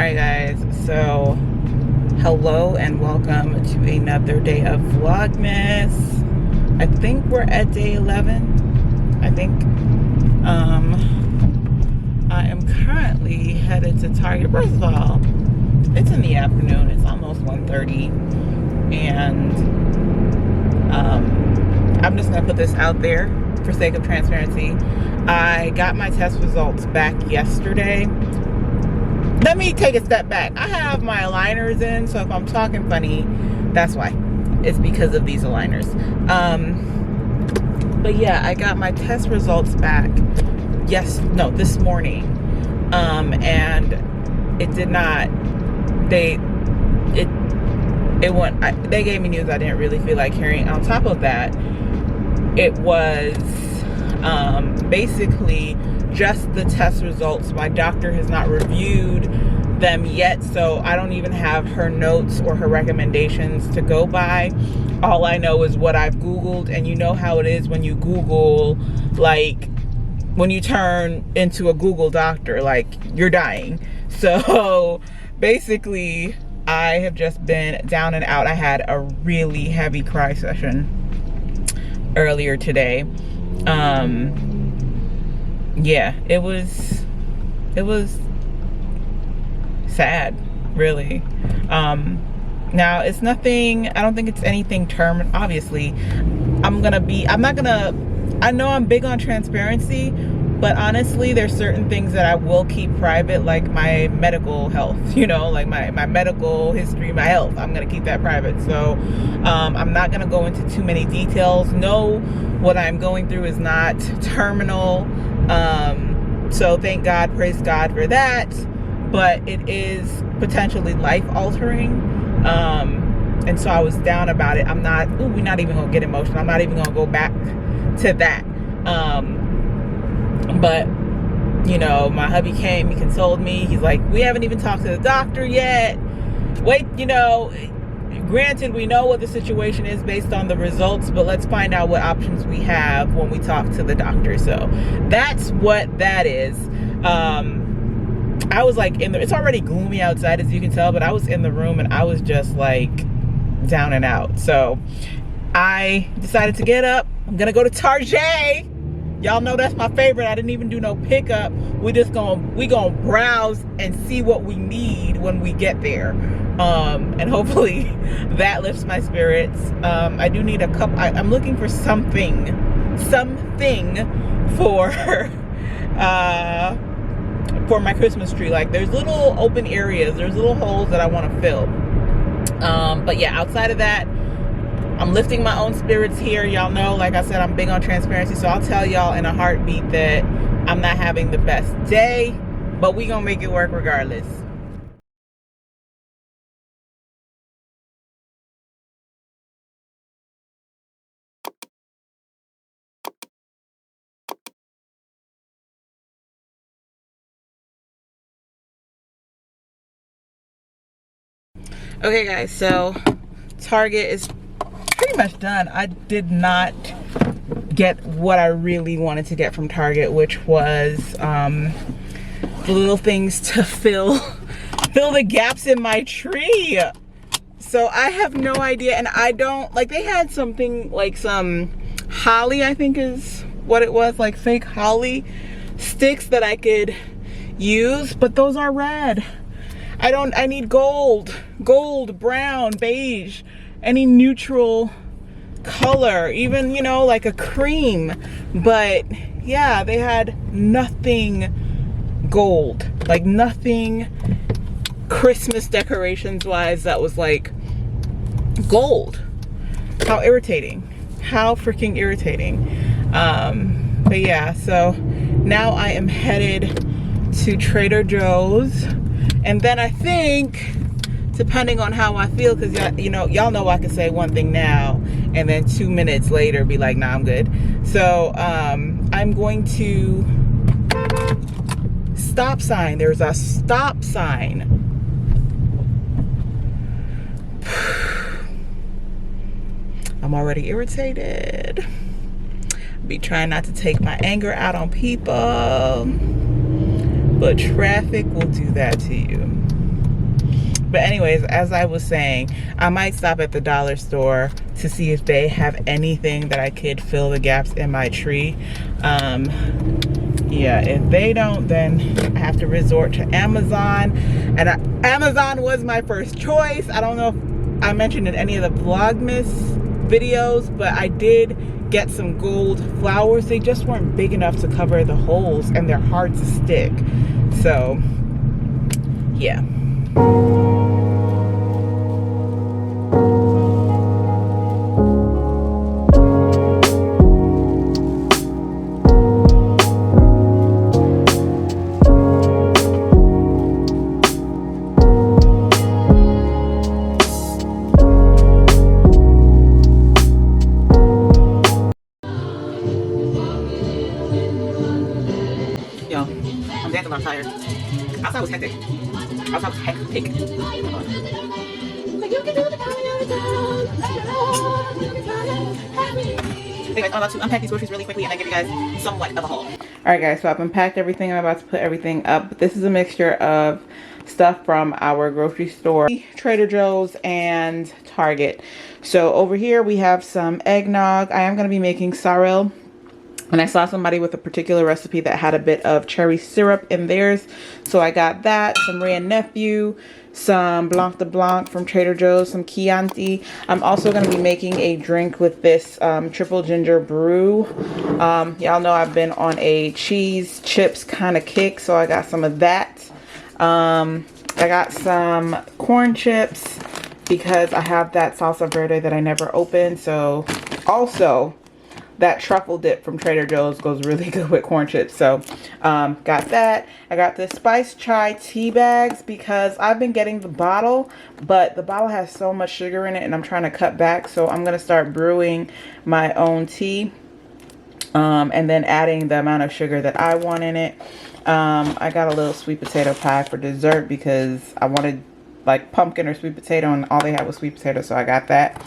Alright guys, so hello and welcome to another day of Vlogmas. I think we're at day 11. I think. I am currently headed to Target. First of all, it's in the afternoon. It's almost 1:30. And I'm just going to put this out there for sake of transparency. I got my test results back yesterday. Let me take a step back. I have my aligners in, so if I'm talking funny, that's why. It's because of these aligners. But yeah, I got my test results back this morning. And it did not, they gave me news I didn't really feel like hearing. On top of that, it was basically just the test results. My doctor has not reviewed them yet, so I don't even have her notes or her recommendations to go by. All I know is what I've Googled, and you know how it is when you Google, like when you turn into a Google doctor, like you're dying. So basically I have just been down and out. I had a really heavy cry session earlier today. Yeah, it was sad, really. Now it's nothing, I don't think it's anything terminal. Obviously I know I'm big on transparency, but honestly there's certain things that I will keep private, like my medical health, you know, like my medical history, my health. I'm gonna keep that private. So I'm not gonna go into too many details. No, what I'm going through is not terminal. So thank God, praise God for that. But it is potentially life-altering. And so I was down about it. We're not even gonna get emotional. I'm not even gonna go back to that. But you know, my hubby came, he consoled me. He's like, we haven't even talked to the doctor yet. Wait, you know, granted, we know what the situation is based on the results, but let's find out what options we have when we talk to the doctor. So that's what that is. I was like it's already gloomy outside, as you can tell, but I was in the room and I was just like down and out. So I decided to get up. I'm gonna go to Target. Y'all know that's my favorite. I didn't even do no pickup. We gonna browse and see what we need when we get there. And hopefully that lifts my spirits. I do need a couple. I'm looking for something for my Christmas tree. Like there's little open areas, there's little holes that I want to fill. But yeah, outside of that, I'm lifting my own spirits here. Y'all know, like I said, I'm big on transparency, so I'll tell y'all in a heartbeat that I'm not having the best day, but we gonna make it work regardless. Okay guys, so Target is pretty much done. I did not get what I really wanted to get from Target, which was the little things to fill the gaps in my tree. So I have no idea, and I don't, like, they had something like some holly, I think is what it was, like fake holly sticks that I could use, but those are red. I need gold, brown, beige, any neutral color, even, you know, like a cream. But yeah, they had nothing gold, like nothing Christmas decorations wise that was like gold. How irritating, how freaking irritating. But yeah, so now I am headed to Trader Joe's, and then I think, depending on how I feel, because y'all know I can say one thing now and then 2 minutes later be like, nah, I'm good. So I'm going to stop sign. There's a stop sign. I'm already irritated. Be trying not to take my anger out on people, but traffic will do that to you. But anyways, as I was saying, I might stop at the dollar store to see if they have anything that I could fill the gaps in my tree. Yeah, if they don't, then I have to resort to Amazon. And Amazon was my first choice. I don't know if I mentioned in any of the Vlogmas videos, but I did get some gold flowers. They just weren't big enough to cover the holes, and they're hard to stick. So, yeah. Yo, I'm dancing, I'm tired. Outside was hectic. Outside was hectic. Anyways, I'm about to unpack these groceries really quickly and then give you guys somewhat of a haul. Alright guys, so I've unpacked everything. I'm about to put everything up. This is a mixture of stuff from our grocery store, Trader Joe's, and Target. So over here we have some eggnog. I am going to be making sorrel. And I saw somebody with a particular recipe that had a bit of cherry syrup in theirs. So I got that, some Wray and Nephew, some Blanc de Blanc from Trader Joe's, some Chianti. I'm also going to be making a drink with this triple ginger brew. Y'all know I've been on a cheese chips kind of kick, so I got some of that. I got some corn chips because I have that salsa verde that I never opened. So also, that truffle dip from Trader Joe's goes really good with corn chips. So got that. I got the spiced chai tea bags because I've been getting the bottle, but the bottle has so much sugar in it and I'm trying to cut back. So I'm going to start brewing my own tea and then adding the amount of sugar that I want in it. I got a little sweet potato pie for dessert because I wanted like pumpkin or sweet potato and all they had was sweet potato, so I got that.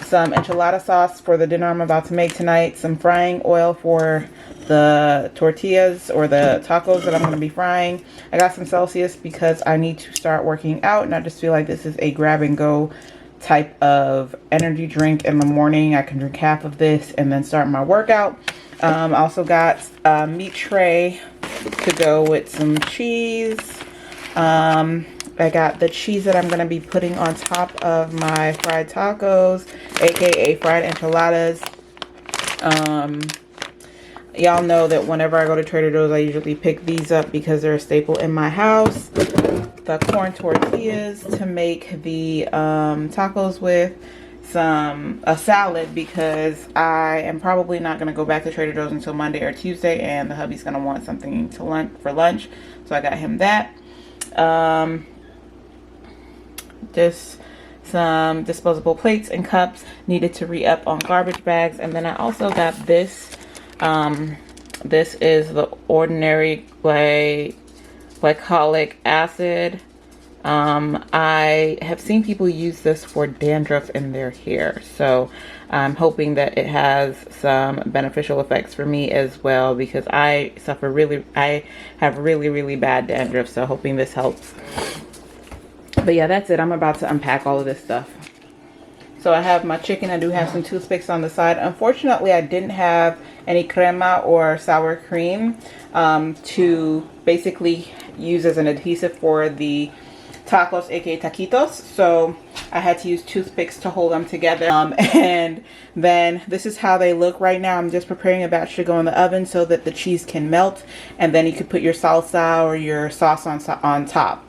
Some enchilada sauce for the dinner I'm about to make tonight. Some frying oil for the tortillas or the tacos that I'm going to be frying. I got some Celsius because I need to start working out, and I just feel like this is a grab and go type of energy drink in the morning. I can drink half of this and then start my workout. I also got a meat tray to go with some cheese. I got the cheese that I'm going to be putting on top of my fried tacos, aka fried enchiladas. Y'all know that whenever I go to Trader Joe's, I usually pick these up because they're a staple in my house. The corn tortillas to make the tacos with, a salad because I am probably not going to go back to Trader Joe's until Monday or Tuesday, and the hubby's going to want something to for lunch, so I got him that. Just some disposable plates and cups needed to re-up on garbage bags. And then I also got this. This is the ordinary glycolic acid. I have seen people use this for dandruff in their hair, so I'm hoping that it has some beneficial effects for me as well, because I have really bad dandruff, so hoping this helps. But yeah, that's it. I'm about to unpack all of this stuff. So I have my chicken. I do have some toothpicks on the side. Unfortunately, I didn't have any crema or sour cream to basically use as an adhesive for the tacos, aka taquitos, so I had to use toothpicks to hold them together. And then this is how they look right now. I'm just preparing a batch to go in the oven so that the cheese can melt, and then you could put your salsa or your sauce on top.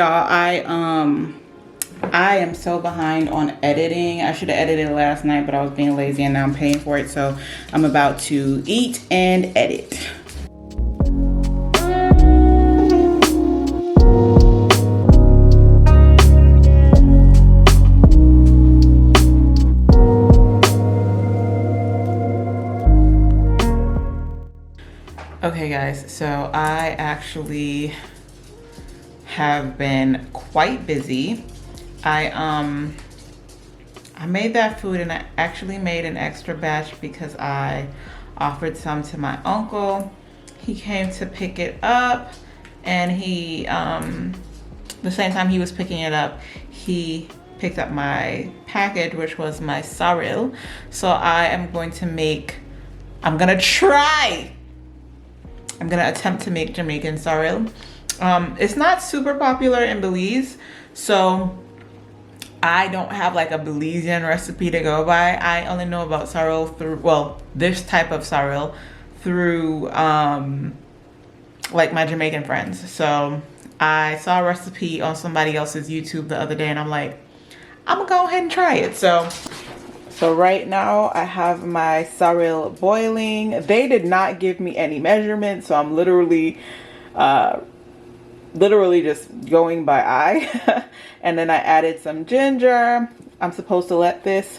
y'all, I am so behind on editing. I should have edited last night, but I was being lazy and now I'm paying for it. So I'm about to eat and edit. Okay guys, so I actually have been quite busy. I made that food and I actually made an extra batch because I offered some to my uncle. He came to pick it up and he, the same time he was picking it up, he picked up my package, which was my saril. So I am going to make, I'm gonna attempt to make Jamaican saril. It's not super popular in Belize, so I don't have like a Belizean recipe to go by. I only know about saril through, well, this type of saril through like my Jamaican friends. So I saw a recipe on somebody else's YouTube the other day and I'm like, I'm gonna go ahead and try it. So right now I have my saril boiling. They did not give me any measurements, so I'm literally just going by eye. And then I added some ginger. I'm supposed to let this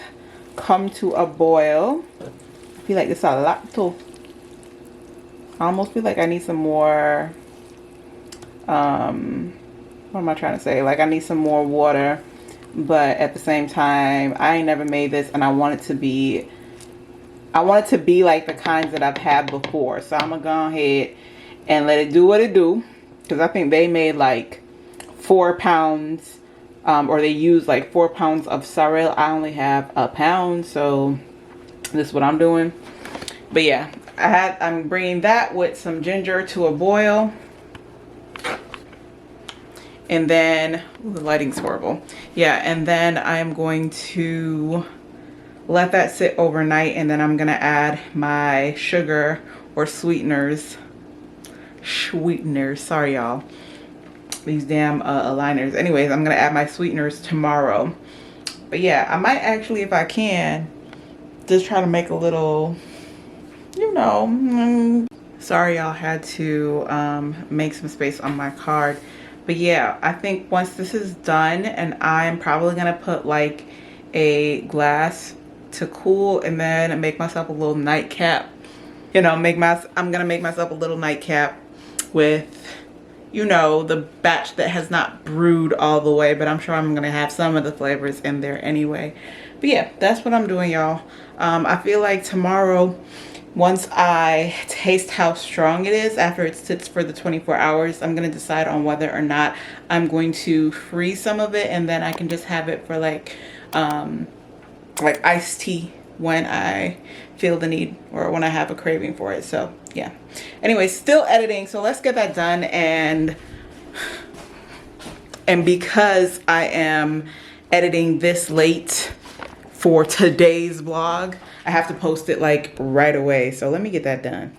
come to a boil. I feel like this is a lot too. I almost feel like I need some more, what am I trying to say? Like I need some more water, but at the same time, I ain't never made this and I want it to be like the kinds that I've had before. So I'm gonna go ahead and let it do what it do. Because I think they made like 4 pounds, or they used like 4 pounds of saril. I only have a pound, so this is what I'm doing. But yeah, I'm bringing that with some ginger to a boil. And then, ooh, the lighting's horrible. Yeah, and then I'm going to let that sit overnight, and then I'm gonna add my sugar or sweeteners, sorry y'all, these damn aligners. Anyways, I'm gonna add my sweeteners tomorrow. But yeah, I might actually, if I can, just try to make a little, you know, sorry y'all, had to make some space on my card. But yeah, I think once this is done, and I'm probably gonna put like a glass to cool and then make myself a little nightcap. You know, I'm gonna make myself a little nightcap with, you know, the batch that has not brewed all the way, but I'm sure I'm gonna have some of the flavors in there anyway. But yeah, that's what I'm doing, y'all. I feel like tomorrow, once I taste how strong it is after it sits for the 24 hours, I'm gonna decide on whether or not I'm going to freeze some of it, and then I can just have it for like iced tea when I feel the need or when I have a craving for it. So yeah, anyway, still editing, so let's get that done. And because I am editing this late for today's vlog, I have to post it like right away, so let me get that done.